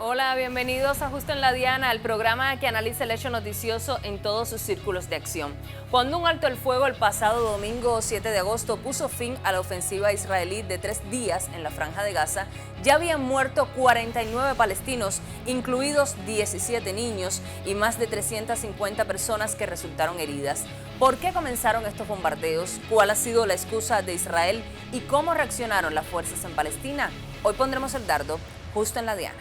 Hola, bienvenidos a Justo en la Diana, el programa que analiza el hecho noticioso en todos sus círculos de acción. Cuando un alto el fuego el pasado domingo 7 de agosto puso fin a la ofensiva israelí de 3 días en la Franja de Gaza, ya habían muerto 49 palestinos, incluidos 17 niños y más de 350 personas que resultaron heridas. ¿Por qué comenzaron estos bombardeos? ¿Cuál ha sido la excusa de Israel? ¿Y cómo reaccionaron las fuerzas en Palestina? Hoy pondremos el dardo justo en la Diana.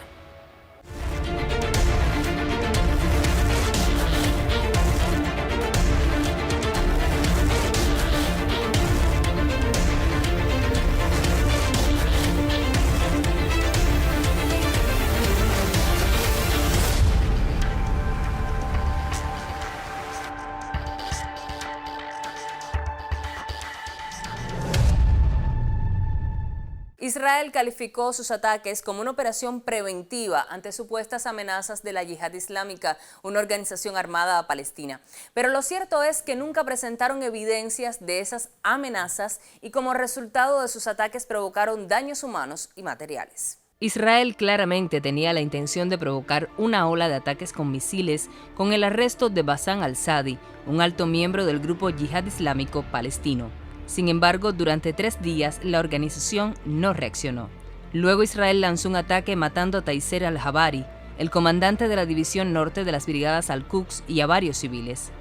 Israel calificó sus ataques como una operación preventiva ante supuestas amenazas de la Yihad Islámica, una organización armada palestina. Pero lo cierto es que nunca presentaron evidencias de esas amenazas y como resultado de sus ataques provocaron daños humanos y materiales. Israel claramente tenía la intención de provocar una ola de ataques con misiles con el arresto de Bassam al-Sadi, un alto miembro del grupo Yihad Islámico palestino. Sin embargo, durante 3 días la organización no reaccionó. Luego Israel lanzó un ataque matando a Taiser al-Jabari, el comandante de la división norte de las brigadas Al-Quds, y a varios civiles.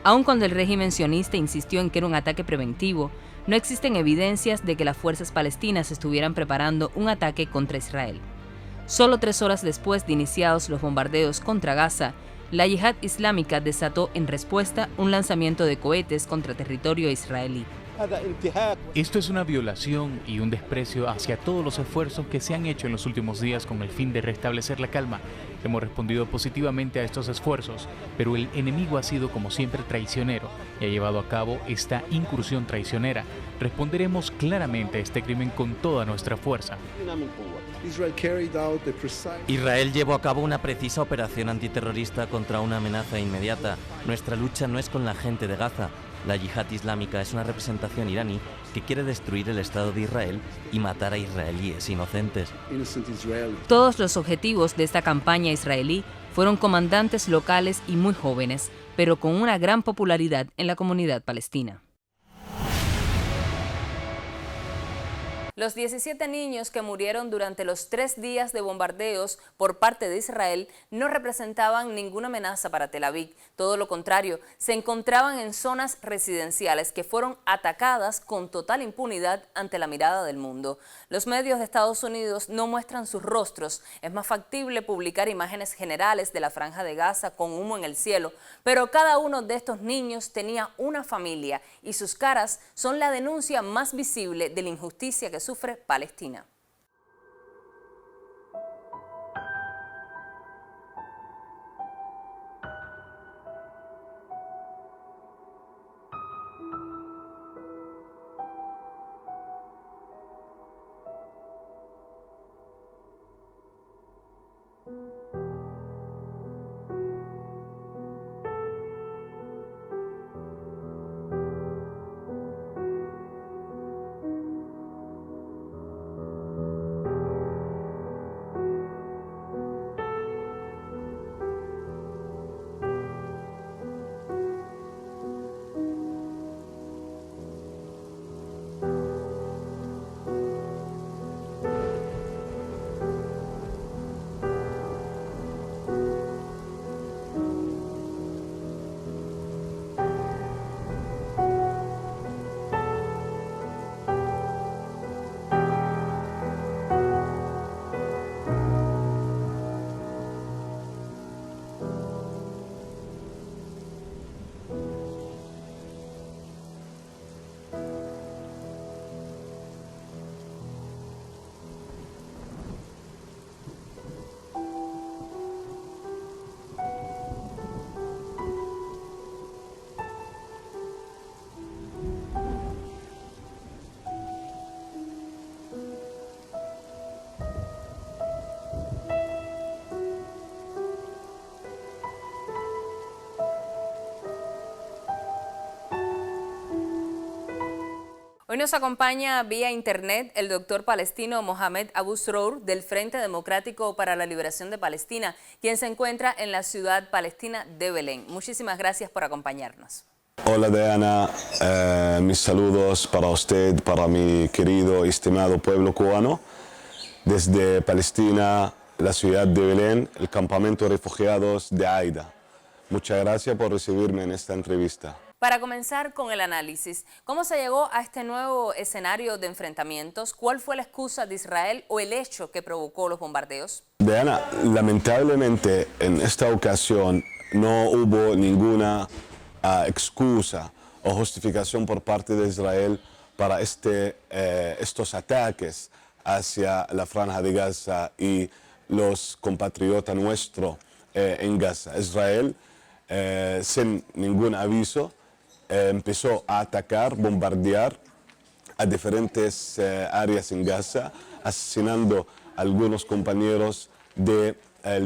Aun cuando el régimen sionista insistió en que era un ataque preventivo, no existen evidencias de que las fuerzas palestinas estuvieran preparando un ataque contra Israel. Solo 3 horas después de iniciados los bombardeos contra Gaza, la Yihad Islámica desató en respuesta un lanzamiento de cohetes contra territorio israelí. Esto es una violación y un desprecio hacia todos los esfuerzos que se han hecho en los últimos días con el fin de restablecer la calma. Hemos respondido positivamente a estos esfuerzos, pero el enemigo ha sido como siempre traicionero y ha llevado a cabo esta incursión traicionera. Responderemos claramente a este crimen con toda nuestra fuerza. Israel llevó a cabo una precisa operación antiterrorista contra una amenaza inmediata. Nuestra lucha no es con la gente de Gaza. La Yihad Islámica es una representación iraní que quiere destruir el Estado de Israel y matar a israelíes inocentes. Todos los objetivos de esta campaña israelí fueron comandantes locales y muy jóvenes, pero con una gran popularidad en la comunidad palestina. Los 17 niños que murieron durante los 3 días de bombardeos por parte de Israel no representaban ninguna amenaza para Tel Aviv. Todo lo contrario, se encontraban en zonas residenciales que fueron atacadas con total impunidad ante la mirada del mundo. Los medios de Estados Unidos no muestran sus rostros. Es más factible publicar imágenes generales de la Franja de Gaza con humo en el cielo, pero cada uno de estos niños tenía una familia y sus caras son la denuncia más visible de la injusticia que sufre Palestina. Hoy nos acompaña vía internet el doctor palestino Mohamed Abu Srour del Frente Democrático para la Liberación de Palestina, quien se encuentra en la ciudad palestina de Belén. Muchísimas gracias por acompañarnos. Hola Diana, mis saludos para usted, para mi querido y estimado pueblo cubano, desde Palestina, la ciudad de Belén, el campamento de refugiados de Aida. Muchas gracias por recibirme en esta entrevista. Para comenzar con el análisis, ¿cómo se llegó a este nuevo escenario de enfrentamientos? ¿Cuál fue la excusa de Israel o el hecho que provocó los bombardeos? Diana, lamentablemente en esta ocasión no hubo ninguna excusa o justificación por parte de Israel para estos ataques hacia la Franja de Gaza y los compatriotas nuestros en Gaza. Israel, sin ningún aviso, empezó a atacar, bombardear a diferentes áreas en Gaza, asesinando a algunos compañeros del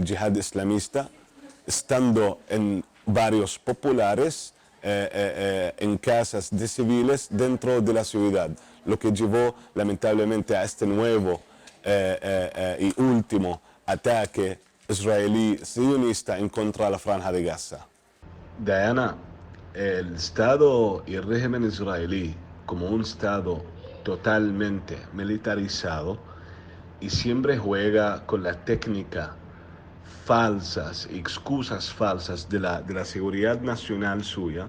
yihad islamista, estando en barrios populares, en casas de civiles dentro de la ciudad, lo que llevó lamentablemente a este nuevo y último ataque israelí sionista en contra de la Franja de Gaza. Diana, el Estado y el régimen israelí, como un Estado totalmente militarizado, y siempre juega con la técnica falsas, excusas falsas de la seguridad nacional suya,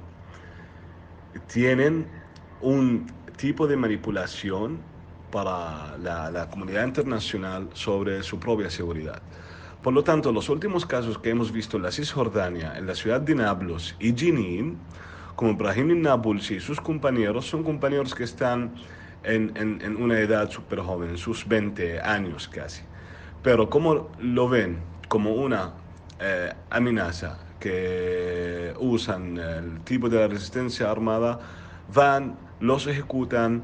tienen un tipo de manipulación para la comunidad internacional sobre su propia seguridad. Por lo tanto, los últimos casos que hemos visto en la Cisjordania, en la ciudad de Nablus y Jenin, como Brahim Nabulsi y sus compañeros, son compañeros que están en una edad súper joven, en sus 20 años casi. Pero como lo ven como una amenaza que usan el tipo de la resistencia armada, los ejecutan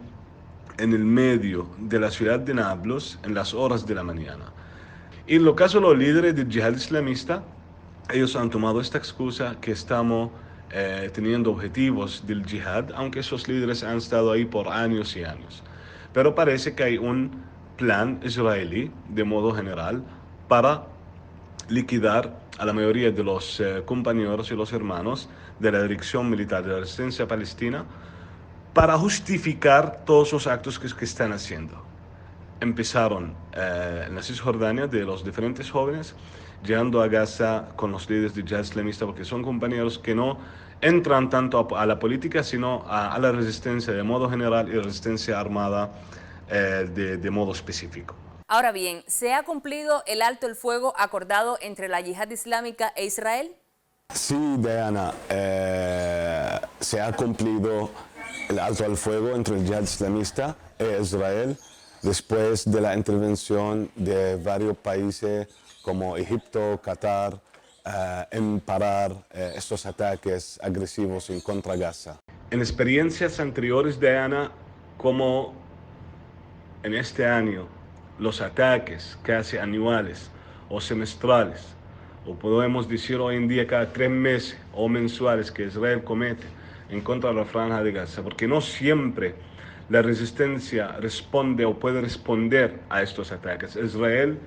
en el medio de la ciudad de Nablus en las horas de la mañana. Y en lo caso de los líderes del yihad islamista, ellos han tomado esta excusa que estamos teniendo objetivos del yihad, aunque esos líderes han estado ahí por años y años. Pero parece que hay un plan israelí, de modo general, para liquidar a la mayoría de los compañeros y los hermanos de la dirección militar de la resistencia palestina para justificar todos los actos que están haciendo. Empezaron en la Cisjordania de los diferentes jóvenes, llegando a Gaza con los líderes de yihad islamista, porque son compañeros que no entran tanto a la política, sino a la resistencia de modo general y resistencia armada de modo específico. Ahora bien, ¿se ha cumplido el alto el fuego acordado entre la yihad islámica e Israel? Sí, Diana, se ha cumplido el alto al fuego entre el yihad islamista e Israel después de la intervención de varios países como Egipto, Qatar, en parar estos ataques agresivos en contra Gaza. En experiencias anteriores, Diana, como en este año, los ataques casi anuales o semestrales, o podemos decir hoy en día cada 3 meses o mensuales que Israel comete en contra de la Franja de Gaza, porque no siempre la resistencia responde o puede responder a estos ataques. Israel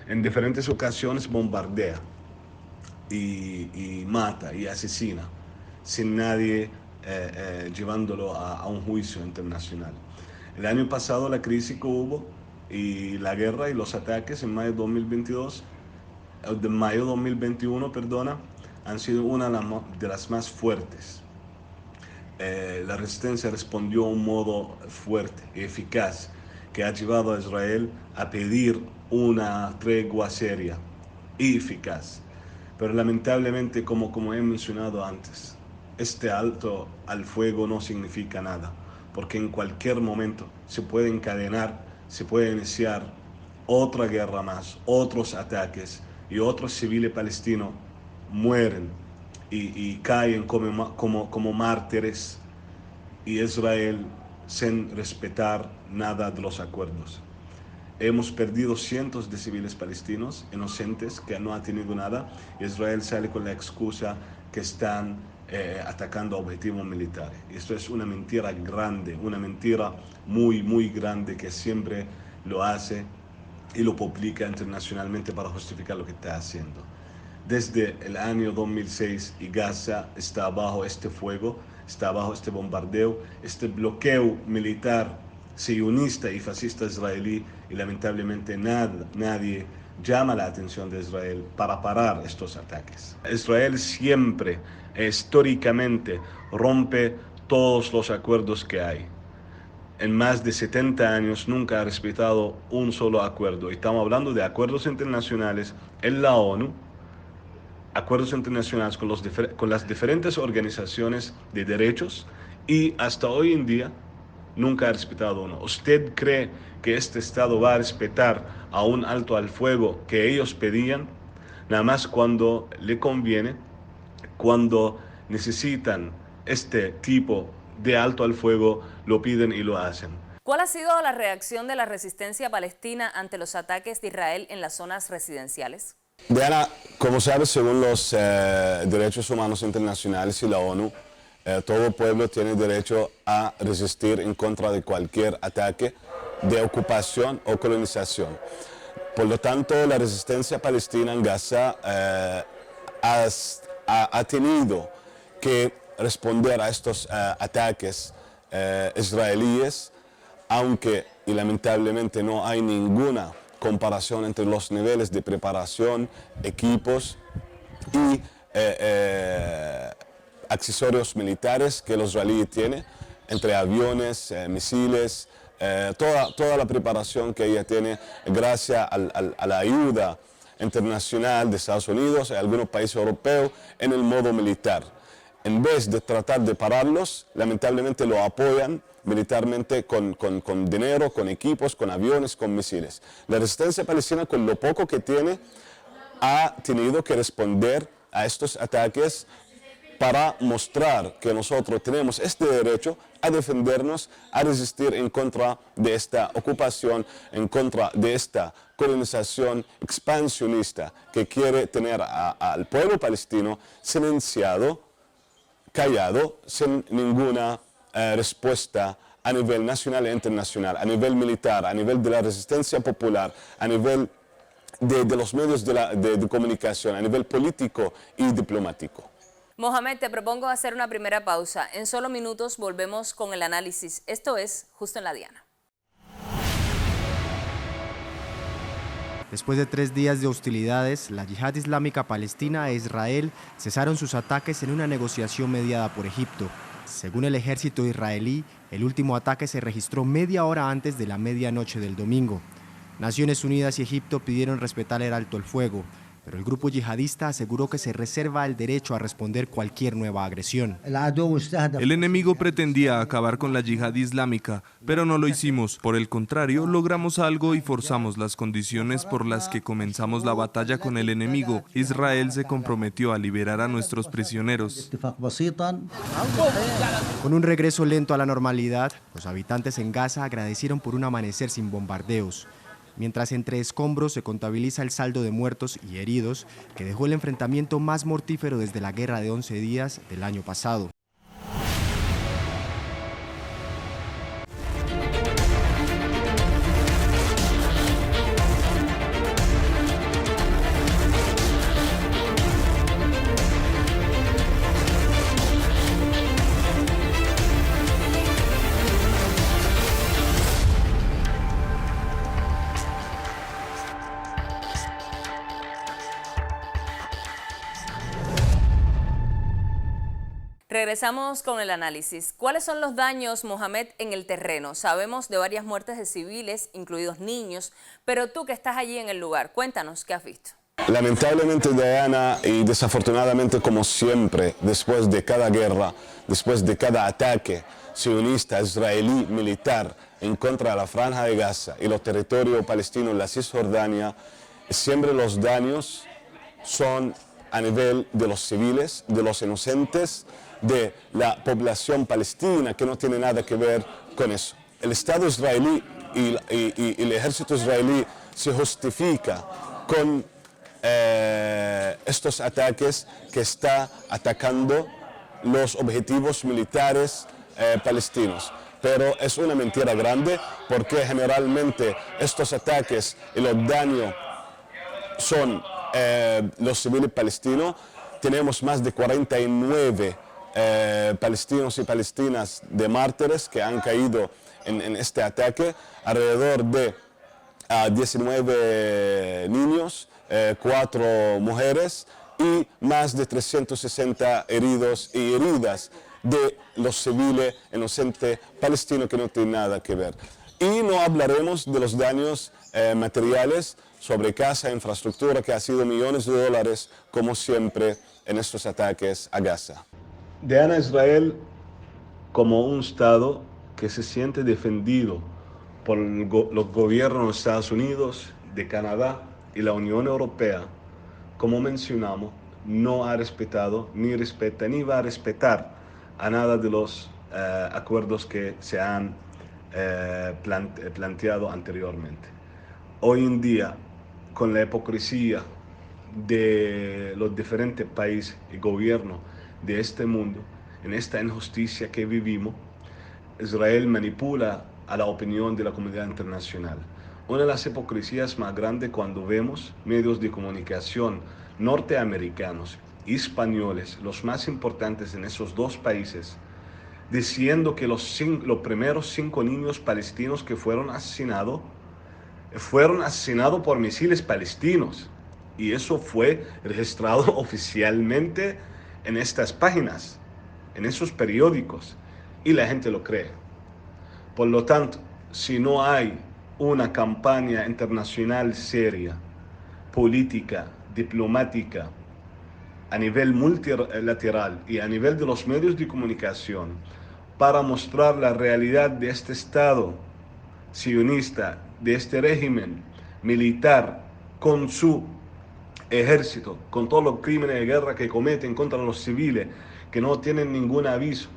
en diferentes ocasiones bombardea y mata y asesina sin nadie llevándolo a un juicio internacional. El año pasado la crisis que hubo y la guerra y los ataques en mayo 2022, de mayo 2021, han sido una de las más fuertes. La resistencia respondió de un modo fuerte y eficaz que ha llevado a Israel a pedir una tregua seria y eficaz. Pero lamentablemente, como he mencionado antes, este alto al fuego no significa nada, porque en cualquier momento se puede encadenar, se puede iniciar otra guerra más, otros ataques y otros civiles palestinos mueren y caen como mártires, y Israel sin respetar nada de los acuerdos. Hemos perdido cientos de civiles palestinos inocentes que no han tenido nada. Israel sale con la excusa que están atacando objetivos militares. Esto es una mentira grande, una mentira muy, muy grande que siempre lo hace y lo publica internacionalmente para justificar lo que está haciendo. Desde el año 2006 y Gaza está bajo este fuego, está bajo este bombardeo, este bloqueo militar sionista y fascista israelí, y lamentablemente nadie llama la atención de Israel para parar estos ataques. Israel siempre, históricamente, rompe todos los acuerdos que hay. En más de 70 años nunca ha respetado un solo acuerdo. Estamos hablando de acuerdos internacionales en la ONU, acuerdos internacionales con las diferentes organizaciones de derechos, y hasta hoy en día nunca ha respetado uno. ¿Usted cree que este Estado va a respetar a un alto al fuego que ellos pedían? Nada más cuando le conviene, cuando necesitan este tipo de alto al fuego, lo piden y lo hacen. ¿Cuál ha sido la reacción de la resistencia palestina ante los ataques de Israel en las zonas residenciales? Diana, como sabes, según los derechos humanos internacionales y la ONU, todo pueblo tiene derecho a resistir en contra de cualquier ataque de ocupación o colonización. Por lo tanto, la resistencia palestina en Gaza ha tenido que responder a estos ataques israelíes, aunque y lamentablemente no hay ninguna comparación entre los niveles de preparación, equipos y accesorios militares que los israelíes tienen, entre aviones, misiles, toda la preparación que ella tiene gracias a la ayuda internacional de Estados Unidos y algunos países europeos en el modo militar. En vez de tratar de pararlos, lamentablemente lo apoyan militarmente con dinero, con equipos, con aviones, con misiles. La resistencia palestina, con lo poco que tiene, ha tenido que responder a estos ataques para mostrar que nosotros tenemos este derecho a defendernos, a resistir en contra de esta ocupación, en contra de esta colonización expansionista que quiere tener al pueblo palestino silenciado, callado, sin ninguna respuesta a nivel nacional e internacional, a nivel militar, a nivel de la resistencia popular, a nivel de los medios de comunicación, a nivel político y diplomático. Mohamed, te propongo hacer una primera pausa. En solo minutos volvemos con el análisis. Esto es Justo en la Diana. Después de 3 días de hostilidades, la Yihad Islámica Palestina e Israel cesaron sus ataques en una negociación mediada por Egipto. Según el ejército israelí, el último ataque se registró media hora antes de la medianoche del domingo. Naciones Unidas y Egipto pidieron respetar el alto el fuego, pero el grupo yihadista aseguró que se reserva el derecho a responder cualquier nueva agresión. El enemigo pretendía acabar con la yihad islámica, pero no lo hicimos. Por el contrario, logramos algo y forzamos las condiciones por las que comenzamos la batalla con el enemigo. Israel se comprometió a liberar a nuestros prisioneros. Con un regreso lento a la normalidad, los habitantes en Gaza agradecieron por un amanecer sin bombardeos, mientras entre escombros se contabiliza el saldo de muertos y heridos que dejó el enfrentamiento más mortífero desde la guerra de 11 días del año pasado. Regresamos con el análisis. ¿Cuáles son los daños, Mohamed, en el terreno? Sabemos de varias muertes de civiles, incluidos niños, pero tú que estás allí en el lugar, cuéntanos qué has visto. Lamentablemente, Diana, y desafortunadamente como siempre, después de cada guerra, después de cada ataque sionista israelí militar en contra de la Franja de Gaza y los territorios palestinos, la Cisjordania, siempre los daños son a nivel de los civiles, de los inocentes, de la población palestina, que no tiene nada que ver con eso. El Estado israelí y el ejército israelí se justifica con estos ataques que está atacando los objetivos militares palestinos. Pero es una mentira grande porque generalmente estos ataques y los daños son los civiles palestinos. Tenemos más de 49 palestinos y palestinas de mártires que han caído en este ataque, alrededor de 19 niños, 4 mujeres y más de 360 heridos y heridas de los civiles inocentes palestinos que no tienen nada que ver. Y no hablaremos de los daños materiales sobre casa, infraestructura, que ha sido millones de dólares, como siempre, en estos ataques a Gaza. Vean a Israel como un Estado que se siente defendido por los gobiernos de Estados Unidos, de Canadá y la Unión Europea. Como mencionamos, no ha respetado, ni respeta, ni va a respetar a nada de los acuerdos que se han planteado anteriormente. Hoy en día, con la hipocresía de los diferentes países y gobiernos de este mundo, en esta injusticia que vivimos, Israel manipula a la opinión de la comunidad internacional. Una de las hipocresías más grandes cuando vemos medios de comunicación norteamericanos y españoles, los más importantes en esos dos países, diciendo que los primeros 5 niños palestinos que fueron asesinados por misiles palestinos. Y eso fue registrado oficialmente en estas páginas, en esos periódicos, y la gente lo cree. Por lo tanto, si no hay una campaña internacional seria, política, diplomática, a nivel multilateral y a nivel de los medios de comunicación, para mostrar la realidad de este Estado sionista, de este régimen militar, con su ejército, con todos los crímenes de guerra que cometen contra los civiles, que no tienen ningún aviso,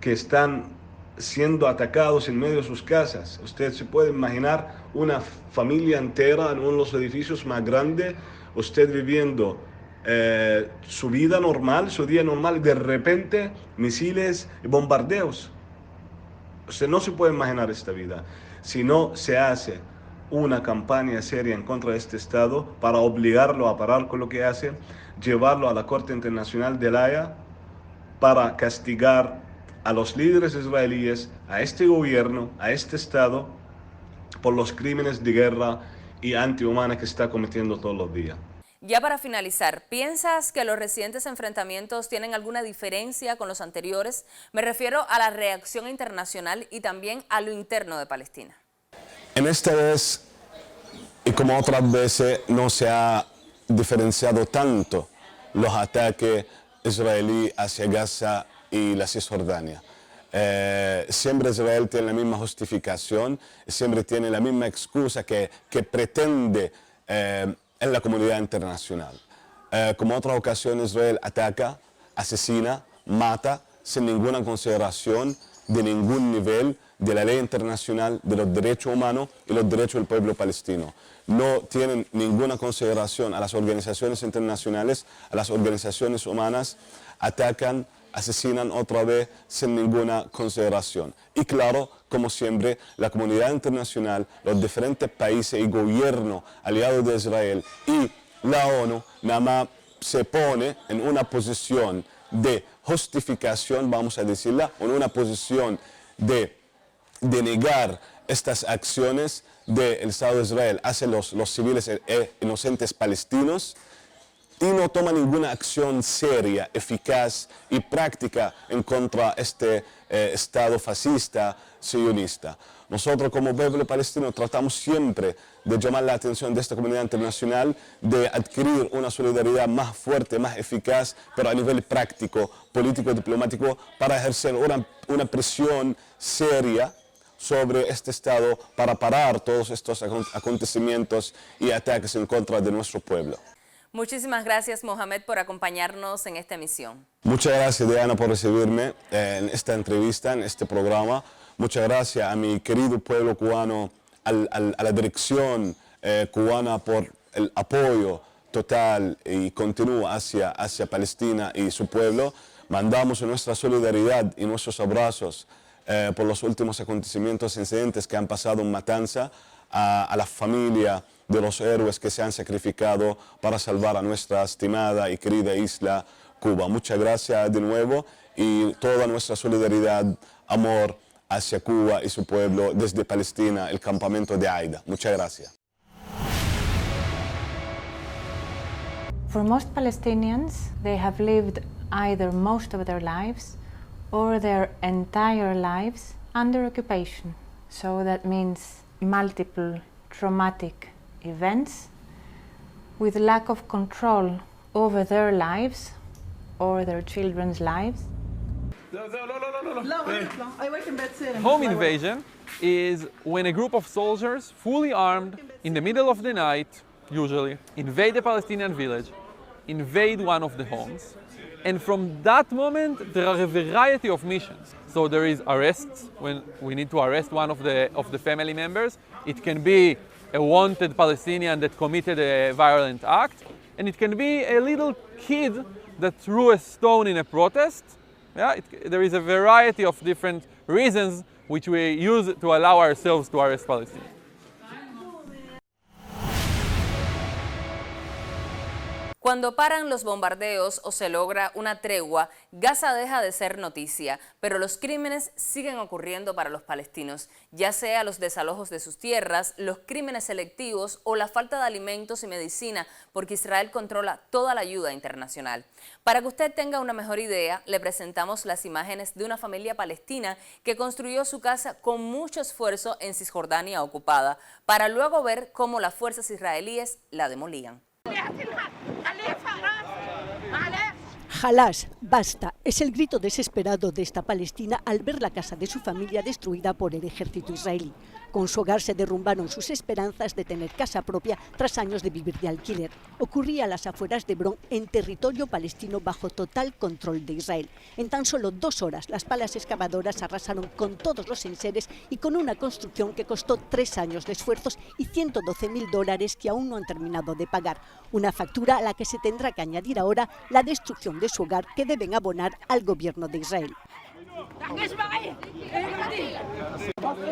que están siendo atacados en medio de sus casas. Usted se puede imaginar una familia entera en uno de los edificios más grandes, usted viviendo su vida normal, su día normal, y de repente misiles y bombardeos. Usted no se puede imaginar esta vida. Si no se hace una campaña seria en contra de este Estado para obligarlo a parar con lo que hace, llevarlo a la Corte Internacional de La Haya para castigar a los líderes israelíes, a este gobierno, a este Estado, por los crímenes de guerra y antihumana que está cometiendo todos los días. Ya para finalizar, ¿piensas que los recientes enfrentamientos tienen alguna diferencia con los anteriores? Me refiero a la reacción internacional y también a lo interno de Palestina. En esta vez, y como otras veces, no se ha diferenciado tanto los ataques israelíes hacia Gaza y la Cisjordania. Siempre Israel tiene la misma justificación, siempre tiene la misma excusa que pretende en la comunidad internacional. Como otras ocasiones, Israel ataca, asesina, mata, sin ninguna consideración de ningún nivel de la ley internacional, de los derechos humanos y los derechos del pueblo palestino. No tienen ninguna consideración a las organizaciones internacionales, a las organizaciones humanas, atacan, asesinan otra vez sin ninguna consideración. Y claro, como siempre, la comunidad internacional, los diferentes países y gobiernos aliados de Israel y la ONU nada más se pone en una posición de justificación, vamos a decirla, en una posición de negar estas acciones del Estado de Israel hacia los civiles inocentes palestinos, y no toma ninguna acción seria, eficaz y práctica en contra de este Estado fascista sionista. Nosotros como pueblo palestino tratamos siempre de llamar la atención de esta comunidad internacional, de adquirir una solidaridad más fuerte, más eficaz, pero a nivel práctico, político, diplomático, para ejercer una presión seria sobre este Estado para parar todos estos acontecimientos y ataques en contra de nuestro pueblo. Muchísimas gracias, Mohamed, por acompañarnos en esta emisión. Muchas gracias, Diana, por recibirme en esta entrevista, en este programa. Muchas gracias a mi querido pueblo cubano, a la dirección cubana por el apoyo total y continuo hacia Palestina y su pueblo. Mandamos nuestra solidaridad y nuestros abrazos por los últimos acontecimientos e incidentes que han pasado en Matanza a la familia de los héroes que se han sacrificado para salvar a nuestra estimada y querida isla Cuba. Muchas gracias de nuevo y toda nuestra solidaridad, amor hacia Cuba y su pueblo desde Palestina, el campamento de Aida. Muchas gracias. For most Palestinians, they have lived either most of their lives or their entire lives under occupation. So that means multiple traumatic events with lack of control over their lives or their children's lives. Home invasion is when a group of soldiers, fully armed, in the middle of the night, usually, invade a Palestinian village, invade one of the homes, and from that moment there are a variety of missions. So there is arrests, when we need to arrest one of the family members. It can be a wanted Palestinian that committed a violent act, and it can be a little kid that threw a stone in a protest. Yeah, there is a variety of different reasons which we use to allow ourselves to arrest Palestinians. Cuando paran los bombardeos o se logra una tregua, Gaza deja de ser noticia, pero los crímenes siguen ocurriendo para los palestinos, ya sea los desalojos de sus tierras, los crímenes selectivos o la falta de alimentos y medicina, porque Israel controla toda la ayuda internacional. Para que usted tenga una mejor idea, le presentamos las imágenes de una familia palestina que construyó su casa con mucho esfuerzo en Cisjordania ocupada, para luego ver cómo las fuerzas israelíes la demolían. Jalás, basta, es el grito desesperado de esta palestina al ver la casa de su familia destruida por el ejército israelí. Con su hogar se derrumbaron sus esperanzas de tener casa propia tras años de vivir de alquiler. Ocurría a las afueras de Hebrón, en territorio palestino bajo total control de Israel. En tan solo 2 horas, las palas excavadoras arrasaron con todos los enseres y con una construcción que costó 3 años de esfuerzos y $112.000 que aún no han terminado de pagar. Una factura a la que se tendrá que añadir ahora la destrucción de su hogar que deben abonar al gobierno de Israel.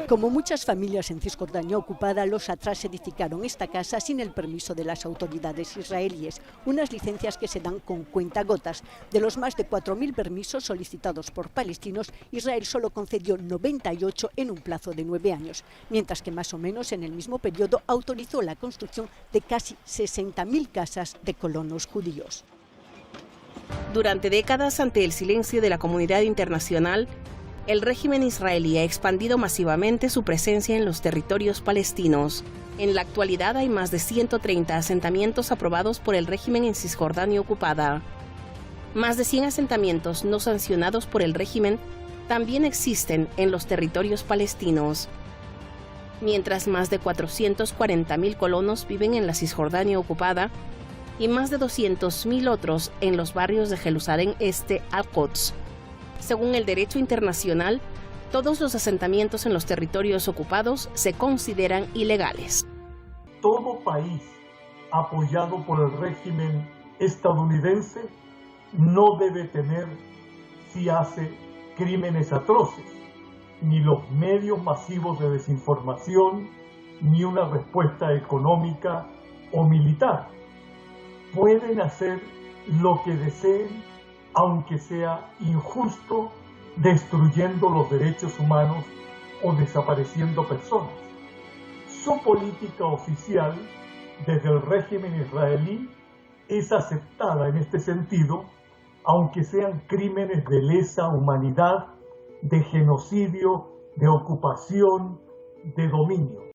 Como muchas familias en Cisjordania ocupada, los Atras edificaron esta casa sin el permiso de las autoridades israelíes, unas licencias que se dan con cuentagotas. De los más de 4.000 permisos solicitados por palestinos, Israel solo concedió 98 en un plazo de 9 años, mientras que más o menos en el mismo periodo autorizó la construcción de casi 60.000 casas de colonos judíos. Durante décadas, ante el silencio de la comunidad internacional, el régimen israelí ha expandido masivamente su presencia en los territorios palestinos. En la actualidad hay más de 130 asentamientos aprobados por el régimen en Cisjordania ocupada. Más de 100 asentamientos no sancionados por el régimen también existen en los territorios palestinos. Mientras más de 440.000 colonos viven en la Cisjordania ocupada, y más de 200.000 otros en los barrios de Jerusalén Este al-Quds. Según el derecho internacional, todos los asentamientos en los territorios ocupados se consideran ilegales. Todo país apoyado por el régimen estadounidense no debe temer, si hace crímenes atroces, ni los medios masivos de desinformación, ni una respuesta económica o militar. Pueden hacer lo que deseen, aunque sea injusto, destruyendo los derechos humanos o desapareciendo personas. Su política oficial, desde el régimen israelí, es aceptada en este sentido, aunque sean crímenes de lesa humanidad, de genocidio, de ocupación, de dominio.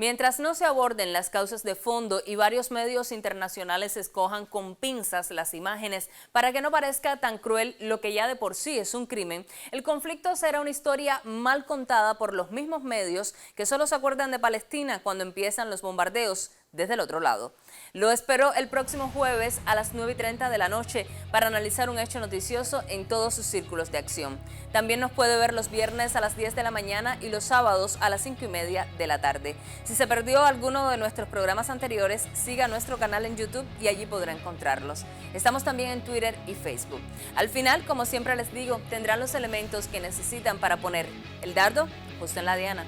Mientras no se aborden las causas de fondo y varios medios internacionales escojan con pinzas las imágenes para que no parezca tan cruel lo que ya de por sí es un crimen, el conflicto será una historia mal contada por los mismos medios que solo se acuerdan de Palestina cuando empiezan los bombardeos desde el otro lado. Lo espero el próximo jueves a las 9:30 de la noche para analizar un hecho noticioso en todos sus círculos de acción. También nos puede ver los viernes a las 10 de la mañana y los sábados a las 5:30 de la tarde. Si se perdió alguno de nuestros programas anteriores, siga nuestro canal en YouTube y allí podrá encontrarlos. Estamos también en Twitter y Facebook. Al final, como siempre les digo, tendrán los elementos que necesitan para poner el dardo justo en la diana.